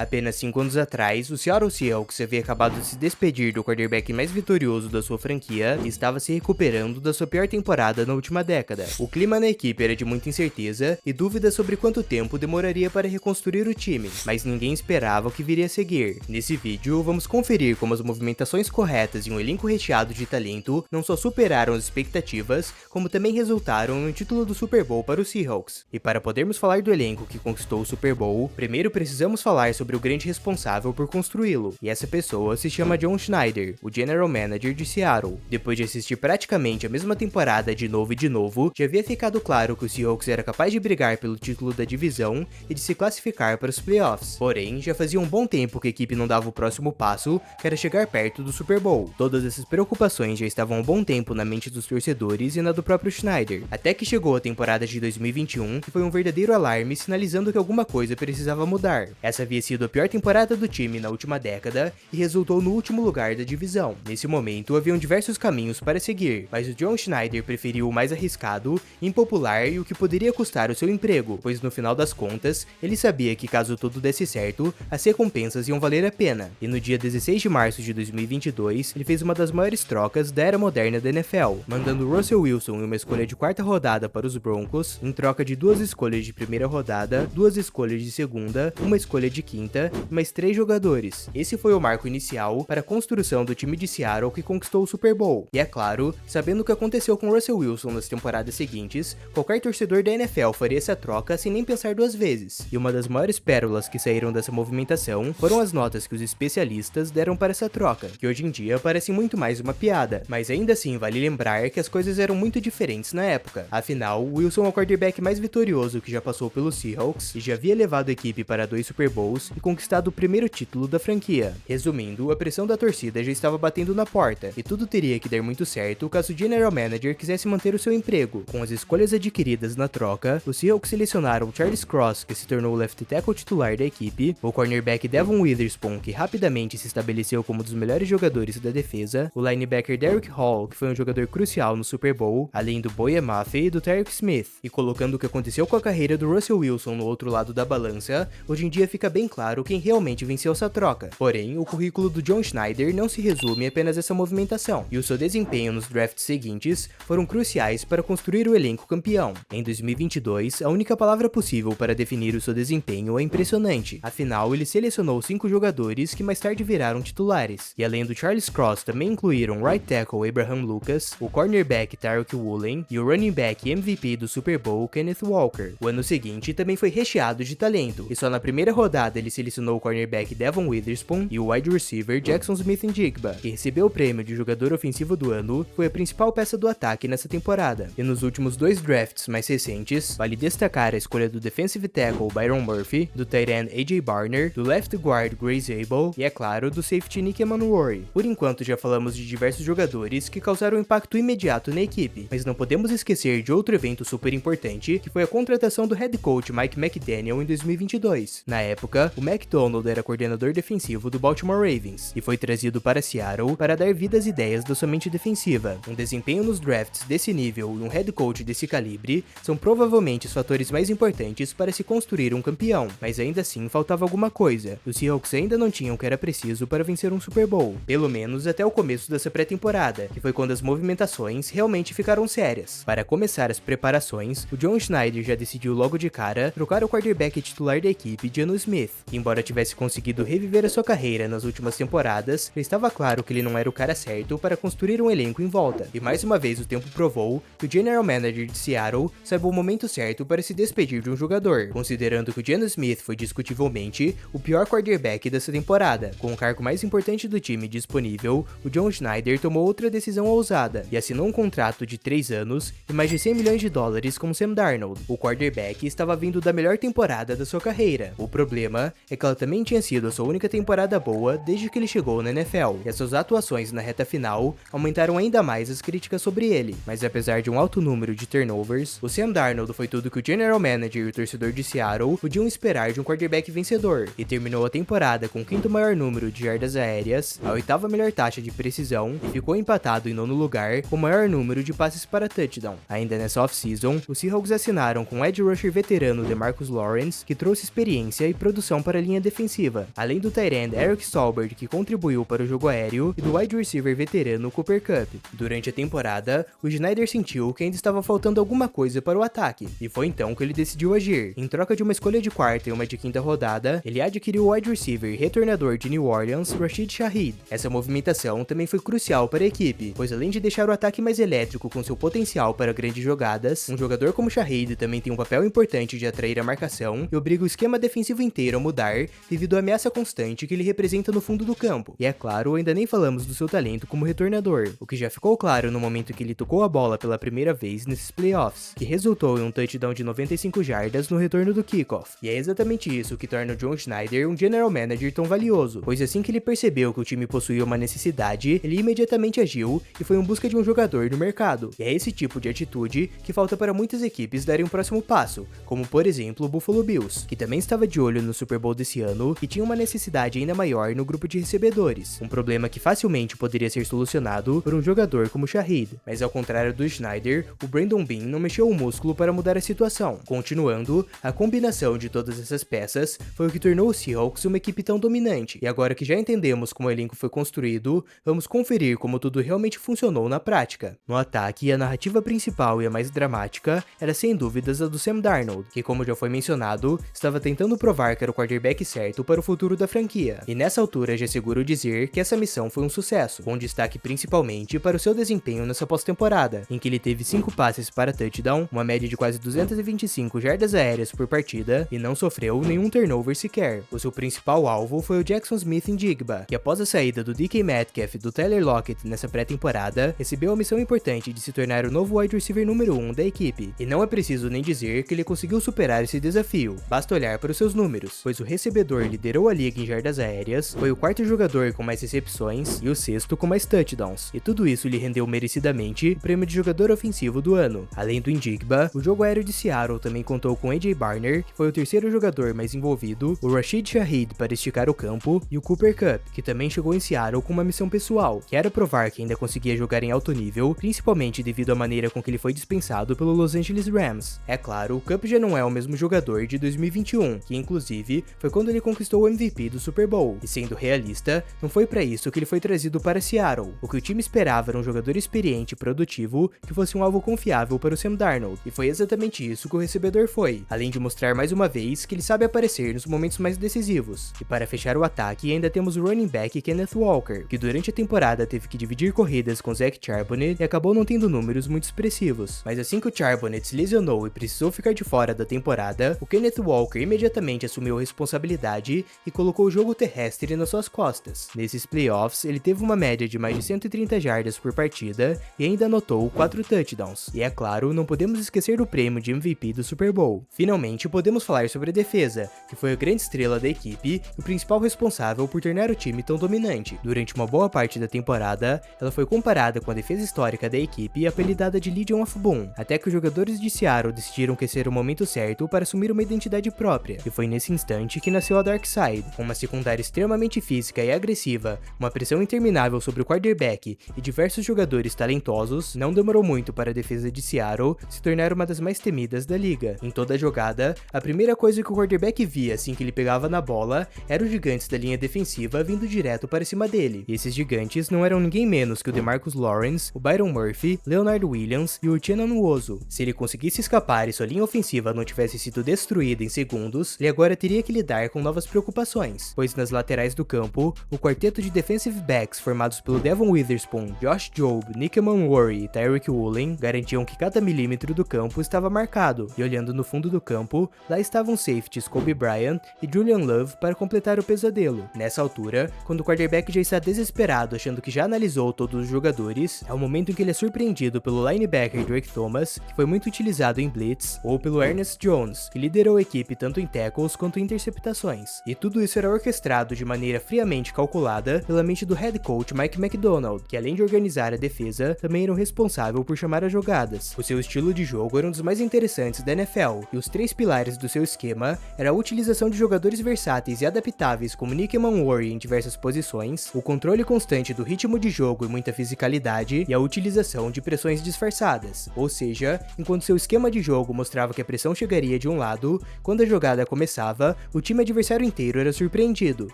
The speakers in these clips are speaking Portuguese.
Apenas 5 anos atrás, o Seattle Seahawks havia acabado de se despedir do quarterback mais vitorioso da sua franquia e estava se recuperando da sua pior temporada na última década. O clima na equipe era de muita incerteza e dúvidas sobre quanto tempo demoraria para reconstruir o time, mas ninguém esperava o que viria a seguir. Nesse vídeo, vamos conferir como as movimentações corretas e um elenco recheado de talento não só superaram as expectativas, como também resultaram no título do Super Bowl para os Seahawks. E para podermos falar do elenco que conquistou o Super Bowl, primeiro precisamos falar sobre o grande responsável por construí-lo, e essa pessoa se chama John Schneider, o General Manager de Seattle. Depois de assistir praticamente a mesma temporada de novo e de novo, já havia ficado claro que o Seahawks era capaz de brigar pelo título da divisão e de se classificar para os playoffs. Porém, já fazia um bom tempo que a equipe não dava o próximo passo, que era chegar perto do Super Bowl. Todas essas preocupações já estavam há um bom tempo na mente dos torcedores e na do próprio Schneider, até que chegou a temporada de 2021, que foi um verdadeiro alarme sinalizando que alguma coisa precisava mudar. Essa havia sido a pior temporada do time na última década e resultou no último lugar da divisão. Nesse momento, haviam diversos caminhos para seguir, mas o John Schneider preferiu o mais arriscado, impopular e o que poderia custar o seu emprego, pois no final das contas, ele sabia que caso tudo desse certo, as recompensas iam valer a pena. E no dia 16 de março de 2022, ele fez uma das maiores trocas da era moderna da NFL, mandando Russell Wilson em uma escolha de quarta rodada para os Broncos, em troca de 2 escolhas de primeira rodada, 2 escolhas de segunda, uma escolha de quinta e mais 3 jogadores. Esse foi o marco inicial para a construção do time de Seattle que conquistou o Super Bowl. E é claro, sabendo o que aconteceu com Russell Wilson nas temporadas seguintes, qualquer torcedor da NFL faria essa troca sem nem pensar 2 vezes. E uma das maiores pérolas que saíram dessa movimentação foram as notas que os especialistas deram para essa troca, que hoje em dia parece muito mais uma piada, mas ainda assim vale lembrar que as coisas eram muito diferentes na época. Afinal, Wilson é o quarterback mais vitorioso que já passou pelos Seahawks e já havia levado a equipe para 2 Super Bowls e conquistado o primeiro título da franquia. Resumindo, a pressão da torcida já estava batendo na porta e tudo teria que dar muito certo caso o General Manager quisesse manter o seu emprego. Com as escolhas adquiridas na troca, os Seahawks selecionaram Charles Cross, que se tornou o left tackle titular da equipe, o cornerback Devon Witherspoon, que rapidamente se estabeleceu como um dos melhores jogadores da defesa, o linebacker Derrick Hall, que foi um jogador crucial no Super Bowl, além do Boye Mafe e do Tyreek Smith. E colocando o que aconteceu com a carreira do Russell Wilson no outro lado da balança, hoje em dia fica bem claro quem realmente venceu essa troca. Porém, o currículo do John Schneider não se resume a apenas essa movimentação, e o seu desempenho nos drafts seguintes foram cruciais para construir o elenco campeão. Em 2022, a única palavra possível para definir o seu desempenho é impressionante. Afinal, ele selecionou 5 jogadores que mais tarde viraram titulares, e além do Charles Cross também incluíram o right tackle Abraham Lucas, o cornerback Tariq Woolen e o running back MVP do Super Bowl Kenneth Walker. O ano seguinte também foi recheado de talento, e só na primeira rodada ele selecionou o cornerback Devon Witherspoon e o wide receiver Jackson Smith-Njigba, que recebeu o prêmio de jogador ofensivo do ano, foi a principal peça do ataque nessa temporada. E nos últimos 2 drafts mais recentes, vale destacar a escolha do defensive tackle Byron Murphy, do tight end A.J. Barner, do left guard Grace Abel e, é claro, do safety Nick Emmanwori. Por enquanto já falamos de diversos jogadores que causaram um impacto imediato na equipe, mas não podemos esquecer de outro evento super importante, que foi a contratação do head coach Mike McDaniel em 2022. Na época, o McDonald era coordenador defensivo do Baltimore Ravens e foi trazido para Seattle para dar vida às ideias da sua mente defensiva. Um desempenho nos drafts desse nível e um head coach desse calibre são provavelmente os fatores mais importantes para se construir um campeão, mas ainda assim faltava alguma coisa. Os Seahawks ainda não tinham o que era preciso para vencer um Super Bowl, pelo menos até o começo dessa pré-temporada, que foi quando as movimentações realmente ficaram sérias. Para começar as preparações, o John Schneider já decidiu logo de cara trocar o quarterback titular da equipe, Geno Smith. Embora tivesse conseguido reviver a sua carreira nas últimas temporadas, já estava claro que ele não era o cara certo para construir um elenco em volta. E mais uma vez o tempo provou que o General Manager de Seattle sabe o momento certo para se despedir de um jogador, considerando que o Geno Smith foi discutivelmente o pior quarterback dessa temporada. Com o cargo mais importante do time disponível, o John Schneider tomou outra decisão ousada e assinou um contrato de 3 anos e mais de 100 milhões de dólares com Sam Darnold. O quarterback estava vindo da melhor temporada da sua carreira. O problema é que ela também tinha sido a sua única temporada boa desde que ele chegou na NFL, e as suas atuações na reta final aumentaram ainda mais as críticas sobre ele. Mas apesar de um alto número de turnovers, o Sam Darnold foi tudo que o General Manager e o torcedor de Seattle podiam esperar de um quarterback vencedor, e terminou a temporada com o 5º maior número de jardas aéreas, a 8ª melhor taxa de precisão e ficou empatado em 9º lugar com o maior número de passes para touchdown. Ainda nessa off-season, os Seahawks assinaram com o edge rusher veterano DeMarcus Lawrence, que trouxe experiência e produção para para a linha defensiva, além do tight end Eric Stolberg, que contribuiu para o jogo aéreo, e do wide receiver veterano Cooper Kupp. Durante a temporada, o Schneider sentiu que ainda estava faltando alguma coisa para o ataque, e foi então que ele decidiu agir. Em troca de uma escolha de quarta e uma de quinta rodada, ele adquiriu o wide receiver e retornador de New Orleans, Rashid Shaheed. Essa movimentação também foi crucial para a equipe, pois além de deixar o ataque mais elétrico com seu potencial para grandes jogadas, um jogador como Shaheed também tem um papel importante de atrair a marcação e obriga o esquema defensivo inteiro a mudar devido à ameaça constante que ele representa no fundo do campo. E é claro, ainda nem falamos do seu talento como retornador, o que já ficou claro no momento que ele tocou a bola pela primeira vez nesses playoffs, que resultou em um touchdown de 95 jardas no retorno do kickoff. E é exatamente isso que torna o John Schneider um general manager tão valioso, pois assim que ele percebeu que o time possuía uma necessidade, ele imediatamente agiu e foi em busca de um jogador no mercado. E é esse tipo de atitude que falta para muitas equipes darem um próximo passo, como por exemplo o Buffalo Bills, que também estava de olho no Super Bowl desse ano e tinha uma necessidade ainda maior no grupo de recebedores, um problema que facilmente poderia ser solucionado por um jogador como Shaheed. Mas ao contrário do Schneider, o Brandon Beane não mexeu o músculo para mudar a situação. Continuando, a combinação de todas essas peças foi o que tornou o Seahawks uma equipe tão dominante. E agora que já entendemos como o elenco foi construído, vamos conferir como tudo realmente funcionou na prática. No ataque, a narrativa principal e a mais dramática era sem dúvidas a do Sam Darnold, que como já foi mencionado, estava tentando provar que era o quarterback certo para o futuro da franquia. E nessa altura já é seguro dizer que essa missão foi um sucesso, com destaque principalmente para o seu desempenho nessa pós-temporada, em que ele teve 5 passes para touchdown, uma média de quase 225 jardas aéreas por partida e não sofreu nenhum turnover sequer. O seu principal alvo foi o Jackson Smith-Njigba, que após a saída do DK Metcalf e do Tyler Lockett nessa pré-temporada, recebeu a missão importante de se tornar o novo wide receiver número 1 da equipe. E não é preciso nem dizer que ele conseguiu superar esse desafio, basta olhar para os seus números, pois o recebedor liderou a liga em jardas aéreas, foi o quarto jogador com mais recepções e o sexto com mais touchdowns, e tudo isso lhe rendeu merecidamente o prêmio de jogador ofensivo do ano. Além do Njigba, o jogo aéreo de Seattle também contou com AJ Barner, que foi o terceiro jogador mais envolvido, o Rashid Shaheed para esticar o campo, e o Cooper Kupp, que também chegou em Seattle com uma missão pessoal, que era provar que ainda conseguia jogar em alto nível, principalmente devido à maneira com que ele foi dispensado pelo Los Angeles Rams. É claro, o Kupp já não é o mesmo jogador de 2021, que inclusive foi quando ele conquistou o MVP do Super Bowl, e sendo realista, não foi para isso que ele foi trazido para Seattle. O que o time esperava era um jogador experiente e produtivo que fosse um alvo confiável para o Sam Darnold, e foi exatamente isso que o recebedor foi, além de mostrar mais uma vez que ele sabe aparecer nos momentos mais decisivos. E para fechar o ataque, ainda temos o running back Kenneth Walker, que durante a temporada teve que dividir corridas com Zach Charbonnet e acabou não tendo números muito expressivos. Mas assim que o Charbonnet se lesionou e precisou ficar de fora da temporada, o Kenneth Walker imediatamente assumiu a responsabilidade e colocou o jogo terrestre nas suas costas. Nesses playoffs, ele teve uma média de mais de 130 jardas por partida e ainda anotou 4 touchdowns. E é claro, não podemos esquecer do prêmio de MVP do Super Bowl. Finalmente, podemos falar sobre a defesa, que foi a grande estrela da equipe e o principal responsável por tornar o time tão dominante. Durante uma boa parte da temporada, ela foi comparada com a defesa histórica da equipe e apelidada de Legion of Boom, até que os jogadores de Seattle decidiram que esse era o momento certo para assumir uma identidade própria, e foi nesse instante que nasceu a Dark Side, com uma secundária extremamente física e agressiva, uma pressão interminável sobre o quarterback e diversos jogadores talentosos. Não demorou muito para a defesa de Seattle se tornar uma das mais temidas da liga. Em toda a jogada, a primeira coisa que o quarterback via assim que ele pegava na bola eram os gigantes da linha defensiva vindo direto para cima dele. E esses gigantes não eram ninguém menos que o DeMarcus Lawrence, o Byron Murphy, Leonard Williams e o Uchenna Nwosu. Se ele conseguisse escapar e sua linha ofensiva não tivesse sido destruída em segundos, ele agora teria que lidar com novas preocupações, pois nas laterais do campo, o quarteto de defensive backs formados pelo Devon Witherspoon, Josh Jobe, Nick Manworthy e Tyreek Woolen garantiam que cada milímetro do campo estava marcado, e olhando no fundo do campo, lá estavam safeties Kobe Bryant e Julian Love para completar o pesadelo. Nessa altura, quando o quarterback já está desesperado achando que já analisou todos os jogadores, é o momento em que ele é surpreendido pelo linebacker Drake Thomas, que foi muito utilizado em blitz, ou pelo Ernest Jones, que liderou a equipe tanto em tackles quanto em interceptações. E tudo isso era orquestrado de maneira friamente calculada pela mente do head coach Mike McDonald, que além de organizar a defesa, também era o responsável por chamar as jogadas. O seu estilo de jogo era um dos mais interessantes da NFL, e os 3 pilares do seu esquema era a utilização de jogadores versáteis e adaptáveis como Nick Manworthy em diversas posições, o controle constante do ritmo de jogo e muita fisicalidade, e a utilização de pressões disfarçadas. Ou seja, enquanto seu esquema de jogo mostrava que a pressão chegaria de um lado, quando a jogada começava, o time adversário inteiro era surpreendido.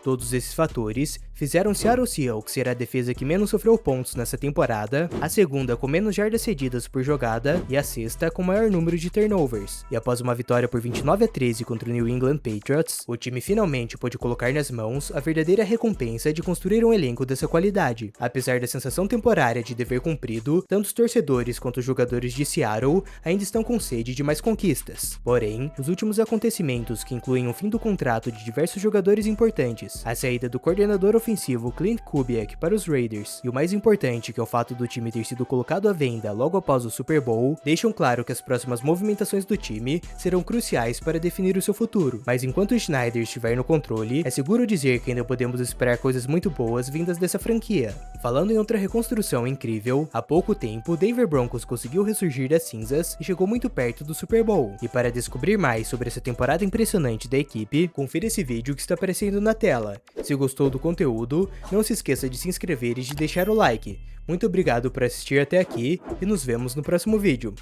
Todos esses fatores fizeram Seattle Seahawks ser a defesa que menos sofreu pontos nessa temporada, a segunda com menos jardas cedidas por jogada e a sexta com maior número de turnovers. E após uma vitória por 29-13 contra o New England Patriots, o time finalmente pôde colocar nas mãos a verdadeira recompensa de construir um elenco dessa qualidade. Apesar da sensação temporária de dever cumprido, tanto os torcedores quanto os jogadores de Seattle ainda estão com sede de mais conquistas. Porém, os últimos acontecimentos, que incluem o fim do contrato de diversos jogadores importantes, a saída do coordenador ofensivo Clint Kubiak para os Raiders e o mais importante, que é o fato do time ter sido colocado à venda logo após o Super Bowl, deixam claro que as próximas movimentações do time serão cruciais para definir o seu futuro. Mas enquanto o Schneider estiver no controle, é seguro dizer que ainda podemos esperar coisas muito boas vindas dessa franquia. E falando em outra reconstrução incrível, há pouco tempo o Denver Broncos conseguiu ressurgir das cinzas e chegou muito perto do Super Bowl. E para descobrir mais sobre essa temporada impressionante da equipe, confira esse vídeo que está aparecendo na tela. Se gostou do conteúdo, não se esqueça de se inscrever e de deixar o like. Muito obrigado por assistir até aqui e nos vemos no próximo vídeo.